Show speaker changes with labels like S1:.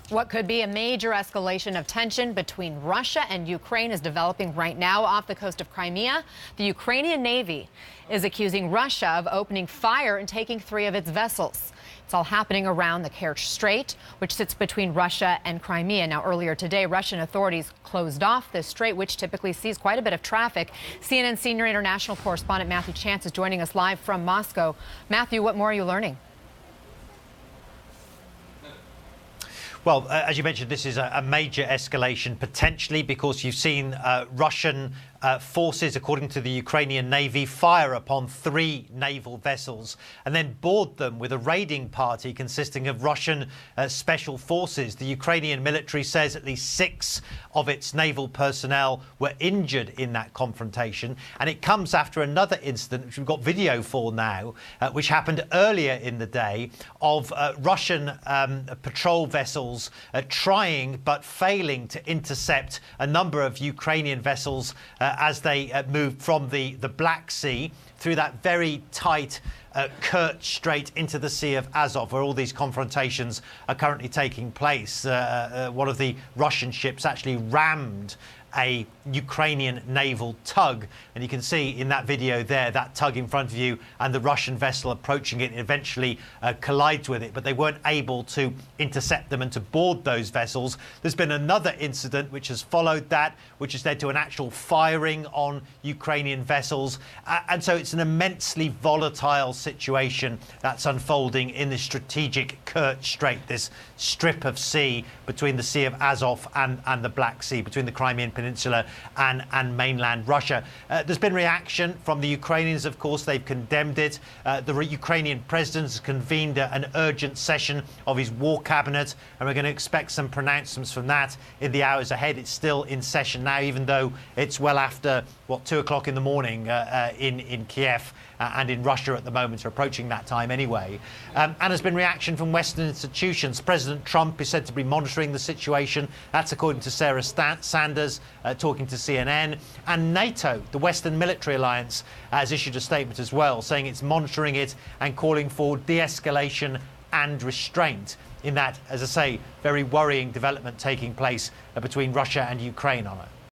S1: What could be a major escalation of tension between Russia and Ukraine is developing right now off the coast of Crimea. The Ukrainian Navy is accusing Russia of opening fire and taking 3 of its vessels. It's all happening around the Kerch Strait, which sits between Russia and Crimea. Now, earlier today, Russian authorities closed off this strait, which typically sees quite a bit of traffic. CNN senior international correspondent Matthew Chance is joining us live from Moscow. Matthew, what more are you learning?
S2: Well, as you mentioned, this is a major escalation, potentially because you've seen Russian forces, according to the Ukrainian Navy, fire upon 3 naval vessels and then board them with a raiding party consisting of Russian special forces. The Ukrainian military says at least 6 of its naval personnel were injured in that confrontation. And it comes after another incident, which we've got video for now, which happened earlier in the day, of Russian patrol vessels trying but failing to intercept a number of Ukrainian vessels as they moved from the Black Sea through that very tight Kerch Strait into the Sea of Azov, where all these confrontations are currently taking place. One of the Russian ships actually rammed a Ukrainian naval tug, and you can see in that video there that tug in front of you and the Russian vessel approaching it eventually collides with it, but they weren't able to intercept them and to board those vessels. There's been another incident which has followed that, which has led to an actual firing on Ukrainian vessels, and so it's an immensely volatile situation that's unfolding in the strategic Kerch Strait, this strip of sea between the Sea of Azov and the Black Sea, between the Crimean Peninsula and mainland Russia. There's been reaction from the Ukrainians, of course. They've condemned it. The Ukrainian president has convened an urgent session of his war cabinet, and we're going to expect some pronouncements from that in the hours ahead. It's still in session now, even though it's well after, 2 o'clock in the morning in Kiev and in Russia at the moment, are approaching that time anyway. And there's been reaction from Western institutions. President Trump is said to be monitoring the situation. That's according to Sarah Sanders, talking to CNN. And NATO, the Western military alliance, has issued a statement as well, saying it's monitoring it and calling for de-escalation and restraint in that, as I say, very worrying development taking place between Russia and Ukraine on it.